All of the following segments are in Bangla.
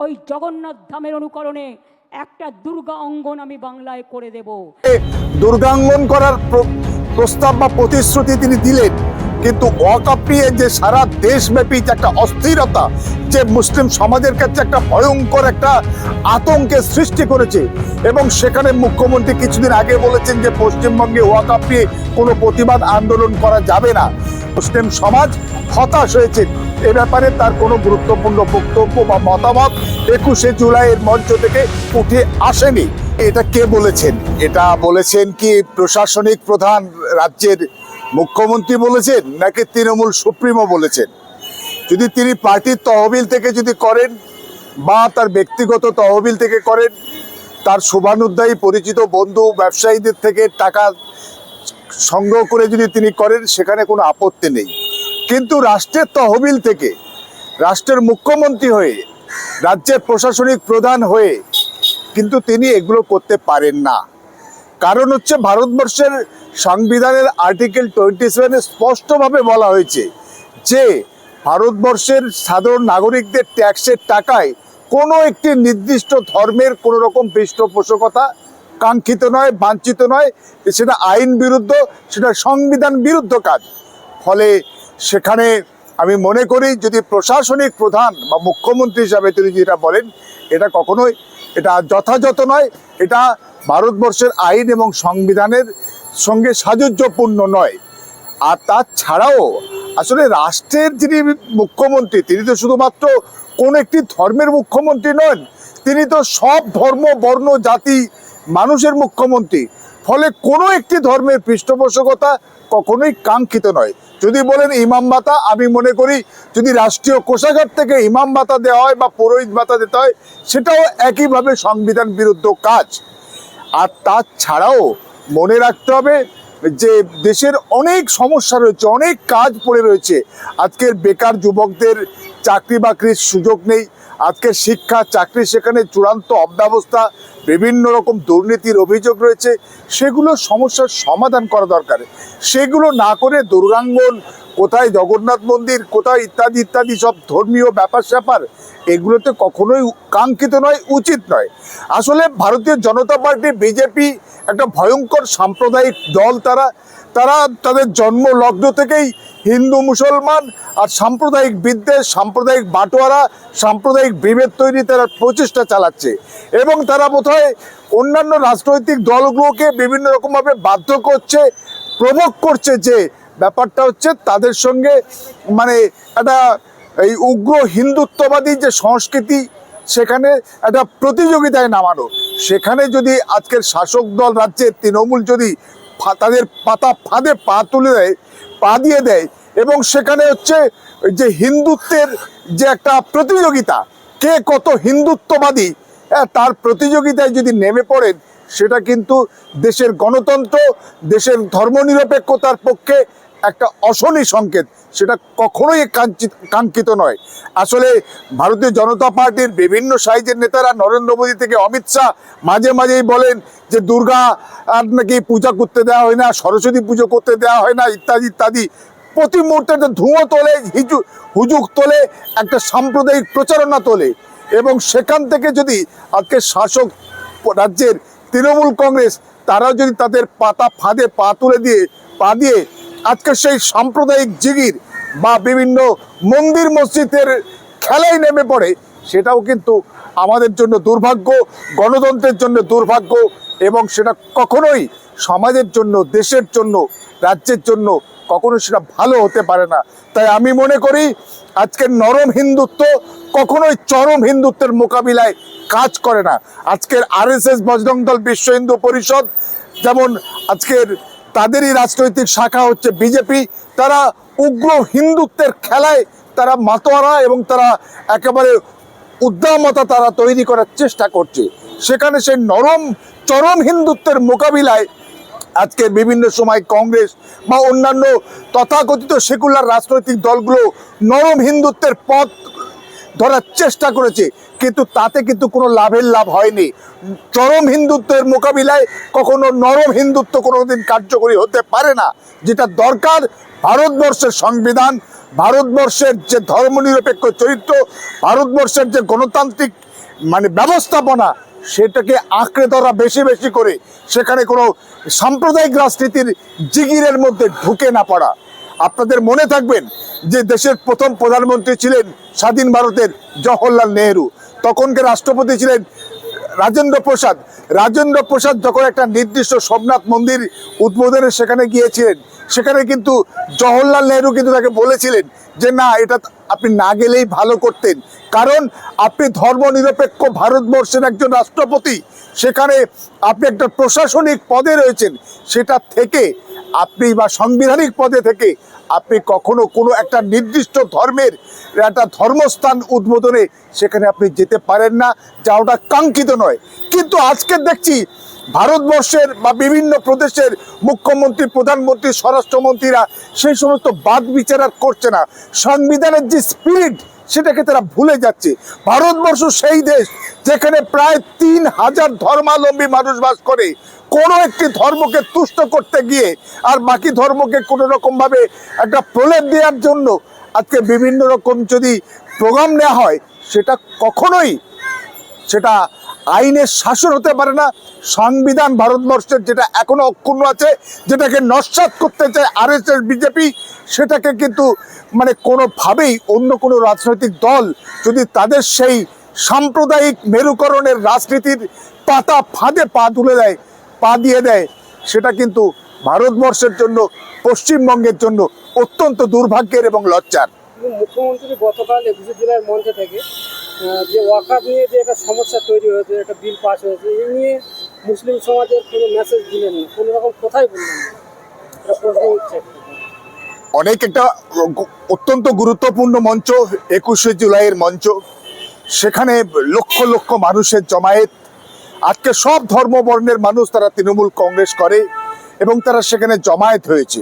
ওই জগন্নাথ ধামের অনুকরণে একটা দুর্গা অঙ্গন আমি বাংলায় করে দেব। দুর্গাঙ্গন করার প্রস্তাব বা প্রতিশ্রুতি তিনি দিলেন, কিন্তু ওয়াকফ নিয়ে যে সারা দেশব্যাপী যে একটা অস্থিরতা, যে মুসলিম সমাজের কাছে একটা ভয়ঙ্কর একটা আতঙ্কের সৃষ্টি করেছে, এবং সেখানে মুখ্যমন্ত্রী কিছুদিন আগে বলেছেন যে পশ্চিমবঙ্গে ওয়াকফ নিয়ে কোনো প্রতিবাদ আন্দোলন করা যাবে না। মুসলিম সমাজ হতাশ হয়েছে, এ ব্যাপারে তার কোনো গুরুত্বপূর্ণ বক্তব্য বা মতামত 21শে জুলাইয়ের মঞ্চ থেকে উঠে আসেনি। এটা কে বলেছেন? এটা বলেছেন কি প্রশাসনিক প্রধান রাজ্যের মুখ্যমন্ত্রী বলেছেন, নাকি তৃণমূল সুপ্রিমো বলেছেন? যদি তিনি পার্টির তহবিল থেকে যদি করেন বা তার ব্যক্তিগত তহবিল থেকে করেন, তার শুভানুধ্যায়ী পরিচিত বন্ধু ব্যবসায়ীদের থেকে টাকা সংগ্রহ করে যদি তিনি করেন, সেখানে কোনো আপত্তি নেই। কিন্তু রাষ্ট্রের তহবিল থেকে, রাষ্ট্রের মুখ্যমন্ত্রী হয়ে, রাজ্যের প্রশাসনিক প্রধান হয়ে কিন্তু তিনি এগুলো করতে পারেন না। কারণ হচ্ছে ভারতবর্ষের সংবিধানের আর্টিকেল 27-এ স্পষ্টভাবে বলা হয়েছে যে ভারতবর্ষের সাধারণ নাগরিকদের ট্যাক্সের টাকায় কোনো একটি নির্দিষ্ট ধর্মের কোনো রকম পৃষ্ঠপোষকতা কাঙ্ক্ষিত নয়, বাঞ্ছিত নয়। সেটা আইন বিরুদ্ধ, সেটা সংবিধান বিরুদ্ধ কাজ। ফলে সেখানে আমি মনে করি যদি প্রশাসনিক প্রধান বা মুখ্যমন্ত্রী হিসাবে তিনি যেটা বলেন, এটা কখনোই এটা যথাযথ নয়, এটা ভারতবর্ষের আইন এবং সংবিধানের সঙ্গে সাযুজ্যপূর্ণ নয়। আর তাছাড়াও আসলে রাষ্ট্রের যিনি মুখ্যমন্ত্রী, তিনি তো শুধুমাত্র কোন একটি ধর্মের মুখ্যমন্ত্রী নন, তিনি তো সব ধর্ম, বর্ণ, জাতি মানুষের মুখ্যমন্ত্রী। ফলে কোনো একটি ধর্মের পৃষ্ঠপোষকতা কখনোই কাঙ্ক্ষিত নয়। যদি বলেন ইমাম ভাতা, আমি মনে করি যদি রাষ্ট্রীয় কোষাগার থেকে ইমাম ভাতা দেওয়া হয় বা পুরোহিত ভাতা দিতে হয়, সেটাও একইভাবে সংবিধান বিরুদ্ধ কাজ। আর তাছাড়াও মনে রাখতে হবে যে দেশের অনেক সমস্যা রয়েছে, অনেক কাজ পড়ে রয়েছে। আজকের বেকার যুবকদের চাকরি বাকরির সুযোগ নেই, আজকের শিক্ষা চাকরি সেখানে চূড়ান্ত অব্যবস্থা, বিভিন্ন রকম দুর্নীতির অভিযোগ রয়েছে। সেগুলো সমস্যার সমাধান করা দরকার। সেগুলো না করে দুর্গাঙ্গন, কোথায় জগন্নাথ মন্দির, কোথায় ইত্যাদি ইত্যাদি সব ধর্মীয় ব্যাপার স্যাপার, এগুলোতে কখনোই কাঙ্ক্ষিত নয়, উচিত নয়। আসলে ভারতীয় জনতা পার্টি, বিজেপি একটা ভয়ঙ্কর সাম্প্রদায়িক দল। তারা তাদের জন্ম লগ্ন থেকেই হিন্দু মুসলমান আর সাম্প্রদায়িক বিদ্বেষ, সাম্প্রদায়িক বাটোয়ারা, সাম্প্রদায়িক বিভেদ তৈরি তারা প্রচেষ্টা চালাচ্ছে। এবং তারা বোধহয় অন্যান্য রাজনৈতিক দলগুলোকে বিভিন্ন রকমভাবে বাধ্য করছে, প্রভোগ করছে, যে ব্যাপারটা হচ্ছে তাদের সঙ্গে মানে একটা এই উগ্র হিন্দুত্ববাদী যে সংস্কৃতি, সেখানে একটা প্রতিযোগিতায় নামানো। সেখানে যদি আজকের শাসক দল রাজ্যের তৃণমূল যদি তাদের ফাঁদে পা দিয়ে দেয়, এবং সেখানে হচ্ছে যে হিন্দুত্বের যে একটা প্রতিযোগিতা, কে কত হিন্দুত্ববাদী, তার প্রতিযোগিতায় যদি নেমে পড়েন, সেটা কিন্তু দেশের গণতন্ত্র, দেশের ধর্মনিরপেক্ষতার পক্ষে একটা অশনি সংকেত। সেটা কখনোই কাঙ্ক্ষিত নয়। আসলে ভারতীয় জনতা পার্টির বিভিন্ন সাইজের নেতারা, নরেন্দ্র মোদী থেকে অমিত শাহ, মাঝে মাঝেই বলেন যে দুর্গা আর নাকি পূজা করতে দেওয়া হয় না, সরস্বতী পুজো করতে দেওয়া হয় না, ইত্যাদি ইত্যাদি। প্রতি মুহূর্তে একটা ধুঁয়ো তোলে, হুজুক তোলে, একটা সাম্প্রদায়িক প্রচারণা তোলে। এবং সেখান থেকে যদি আজকে শাসক রাজ্যের তৃণমূল কংগ্রেস, তারা যদি তাদের ফাঁদে পা দিয়ে আজকে সেই সাম্প্রদায়িক জিগির বা বিভিন্ন মন্দির মসজিদের খেলায় নেমে পড়ে, সেটাও কিন্তু আমাদের জন্য দুর্ভাগ্য, গণতন্ত্রের জন্য দুর্ভাগ্য, এবং সেটা কখনোই সমাজের জন্য, দেশের জন্য, রাজ্যের জন্য কখনো সেটা ভালো হতে পারে না। তাই আমি মনে করি আজকের নরম হিন্দুত্ব কখনোই চরম হিন্দুত্বের মোকাবিলায় কাজ করে না। আজকের RSS, বজরং দল, বিশ্ব হিন্দু পরিষদ, যেমন আজকের তাদেরই রাজনৈতিক শাখা হচ্ছে বিজেপি, তারা উগ্র হিন্দুত্বের খেলায় তারা মাতোয়ারা, এবং তারা একেবারে উদ্দামতা তারা তৈরি করার চেষ্টা করছে। সেখানে সেই চরম হিন্দুত্বের মোকাবিলায় আজকে বিভিন্ন সময় কংগ্রেস বা অন্যান্য তথাকথিত সেকুলার রাজনৈতিক দলগুলো নরম হিন্দুত্বের পথ ধরার চেষ্টা করেছে, কিন্তু তাতে কিন্তু কোনো লাভ হয়নি। চরম হিন্দুত্বের মোকাবিলায় কখনো নরম হিন্দুত্ব কোনোদিন কার্যকরী হতে পারে না। যেটা দরকার ভারতবর্ষের সংবিধান, ভারতবর্ষের যে ধর্মনিরপেক্ষ চরিত্র, ভারতবর্ষের যে গণতান্ত্রিক ব্যবস্থাপনা, সেটাকে আঁকড়ে ধরা বেশি বেশি করে সেখানে কোনো সাম্প্রদায়িক রাজনীতির জিগিরের মধ্যে ঢুকে না পড়া। আপনাদের মনে থাকবেন যে দেশের প্রথম প্রধানমন্ত্রী ছিলেন স্বাধীন ভারতের জওহরলাল নেহেরু, তখনকার রাষ্ট্রপতি ছিলেন রাজেন্দ্র প্রসাদ। রাজেন্দ্র প্রসাদ যখন একটা নির্দিষ্ট সোমনাথ মন্দির উদ্বোধনে সেখানে গিয়েছিলেন, সেখানে কিন্তু জওহরলাল নেহেরু কিন্তু তাকে বলেছিলেন যে না, এটা আপনি না গেলেই ভালো করতেন, কারণ আপনি ধর্মনিরপেক্ষ ভারতবর্ষের একজন রাষ্ট্রপতি, সেখানে আপনি একটা প্রশাসনিক পদে রয়েছেন, সেটা থেকে আপনি বা সাংবিধানিক পদে থেকে আপনি কখনো কোনো একটা নির্দিষ্ট ধর্মের একটা ধর্মস্থান উদ্বোধনে সেখানে আপনি যেতে পারেন না, যা ওটা কাঙ্ক্ষিত নয়। কিন্তু আজকে দেখছি ভারতবর্ষের বা বিভিন্ন প্রদেশের মুখ্যমন্ত্রী, প্রধানমন্ত্রী, স্বরাষ্ট্রমন্ত্রীরা সেই সমস্ত বাদ বিচার আর করছে না। সংবিধানের যে স্পিরিট সেটাকে তারা ভুলে যাচ্ছে। ভারতবর্ষ সেই দেশ যেখানে প্রায় 3000 ধর্মাবলম্বী মানুষ বাস করে। কোনো একটি ধর্মকে তুষ্ট করতে গিয়ে আর বাকি ধর্মকে কোনো রকমভাবে একটা প্রলেপ দেওয়ার জন্য আজকে বিভিন্ন রকম যদি প্রোগ্রাম নেওয়া হয়, সেটা কখনোই সেটা আইনের শাসন হতে পারে না। সংবিধান ভারতবর্ষের যেটা এখনো অক্ষুণ্ণ আছে, যেটাকে নস্যাৎ করতে চায় আরএসএস, বিজেপি, সেটাকে কিন্তু কোনোভাবেই অন্য কোনো রাজনৈতিক দল যদি তাদের সেই সাম্প্রদায়িক মেরুকরণের রাজনীতির পাতা ফাঁদে পা দিয়ে দেয়, সেটা কিন্তু ভারতবর্ষের জন্য, পশ্চিমবঙ্গের জন্য অত্যন্ত দুর্ভাগ্যের এবং লজ্জার। মুখ্যমন্ত্রী গতকাল 21 জুলাই মঞ্চ থেকে যে ওয়াকআপ নিয়ে যে একটা সমস্যা তৈরি হয়েছে, একটা বিল পাস হয়েছে, এই নিয়ে মুসলিম সমাজের কোনো মেসেজ দিলেন না, কোনো রকম কথাই বললেন না, এটা প্রশ্ন উঠছে। অনেক একটা অত্যন্ত গুরুত্বপূর্ণ মঞ্চ 21শে জুলাইয়ের মঞ্চ, সেখানে লক্ষ লক্ষ মানুষের জমায়েত। আজকে সব ধর্ম বর্ণের মানুষ তারা তৃণমূল কংগ্রেস করে এবং তারা সেখানে জমায়েত হয়েছে।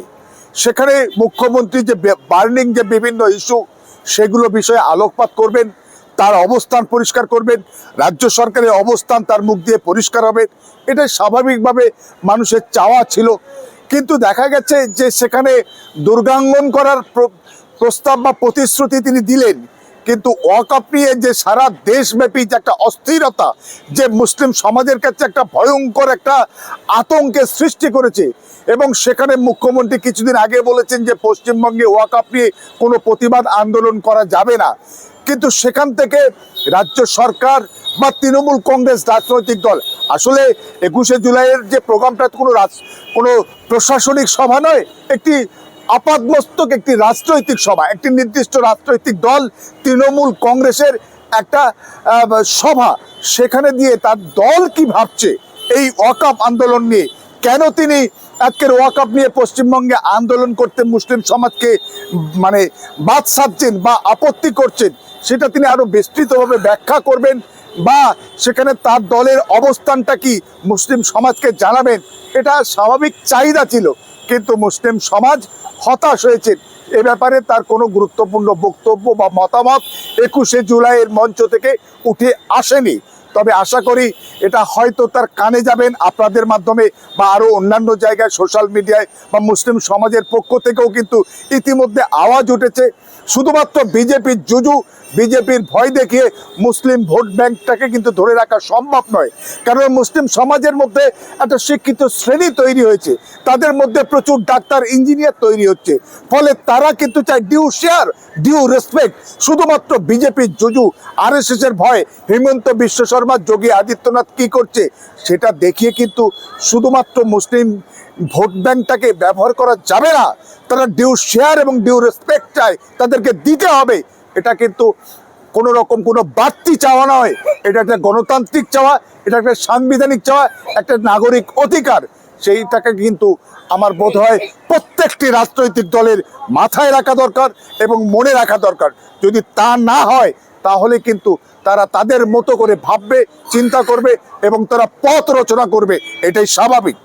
সেখানে মুখ্যমন্ত্রী যে বার্নিং যে বিভিন্ন ইস্যু, সেগুলো বিষয়ে আলোকপাত করবেন, তার অবস্থান পরিষ্কার করবেন, রাজ্য সরকারের অবস্থান তার মুখ দিয়ে পরিষ্কার হবে, এটাই স্বাভাবিকভাবে মানুষের চাওয়া ছিল। কিন্তু দেখা গেছে যে সেখানে দুর্গাঙ্গন করার প্রস্তাব বা প্রতিশ্রুতি তিনি দিলেন, কিন্তু ওয়াকআপ নিয়ে যে সারা দেশব্যাপী যে একটা অস্থিরতা, যে মুসলিম সমাজের কাছে একটা ভয়ঙ্কর একটা আতঙ্কের সৃষ্টি করেছে, এবং সেখানে মুখ্যমন্ত্রী কিছুদিন আগে বলেছেন যে পশ্চিমবঙ্গে ওয়াকআপ নিয়ে কোনো প্রতিবাদ আন্দোলন করা যাবে না। কিন্তু সেখান থেকে রাজ্য সরকার বা তৃণমূল কংগ্রেস রাজনৈতিক দল, আসলে 21শে জুলাইয়ের যে প্রোগ্রামটা কোনো প্রশাসনিক সভা নয়, একটি আপাতমস্তক একটি রাজনৈতিক সভা, একটি নির্দিষ্ট রাজনৈতিক দল তৃণমূল কংগ্রেসের একটা সভা, সেখানে দিয়ে তার দল কি ভাবছে এই ওয়াকআপ আন্দোলন নিয়ে, কেন তিনি আজকের ওয়াকআপ নিয়ে পশ্চিমবঙ্গে আন্দোলন করতে মুসলিম সমাজকে বাদ সাধছেন বা আপত্তি করছেন, সেটা তিনি আরো বিস্তৃতভাবে ব্যাখ্যা করবেন বা সেখানে তার দলের অবস্থানটা কি মুসলিম সমাজকে জানাবেন, এটা স্বাভাবিক চাহিদা ছিল। কিন্তু মুসলিম সমাজ হতাশ হয়েছে, এ ব্যাপারে তার কোনো গুরুত্বপূর্ণ বক্তব্য বা মতামত 21শে জুলাইয়ের মঞ্চ থেকে উঠে আসেনি। তবে আশা করি এটা হয়তো তার কানে যাবেন আপনাদের মাধ্যমে বা আরও অন্যান্য জায়গায় সোশ্যাল মিডিয়ায় বা মুসলিম সমাজের পক্ষ থেকেও কিন্তু ইতিমধ্যে আওয়াজ উঠেছে। শুধুমাত্র বিজেপির জুজু, বিজেপির ভয় দেখিয়ে মুসলিম ভোট ব্যাংকটাকে কিন্তু ধরে রাখা সম্ভব নয়, কারণ মুসলিম সমাজের মধ্যে একটা শিক্ষিত শ্রেণী তৈরি হয়েছে, তাদের মধ্যে প্রচুর ডাক্তার, ইঞ্জিনিয়ার তৈরি হচ্ছে, ফলে তারা কিন্তু চায় ডিউ শেয়ার, ডিউ রেসপেক্ট। শুধুমাত্র বিজেপির জুজু, আরএসএস এর ভয়, হিমন্ত বিশ্ব শর্মা, যোগী আদিত্যনাথ কি করছে সেটা দেখিয়ে কিন্তু শুধুমাত্র মুসলিম ভোট ব্যাংকটাকে ব্যবহার করা যাবে না। তারা ডিউ শেয়ার এবং ডিউ রেসপেক্ট চায়, তাদেরকে দিতে হবে। এটা কিন্তু কোনো রকম কোনো বাড়তি চাওয়া নয়, এটা একটা গণতান্ত্রিক চাওয়া, এটা একটা সাংবিধানিক চাওয়া, একটা নাগরিক অধিকার। সেইটাকে কিন্তু আমার বোধ হয় প্রত্যেকটি রাজনৈতিক দলের মাথায় রাখা দরকার এবং মনে রাখা দরকার। যদি তা না হয় তাহলে কিন্তু তারা তাদের মতো করে ভাববে, চিন্তা করবে এবং তারা পথ রচনা করবে, এটাই স্বাভাবিক।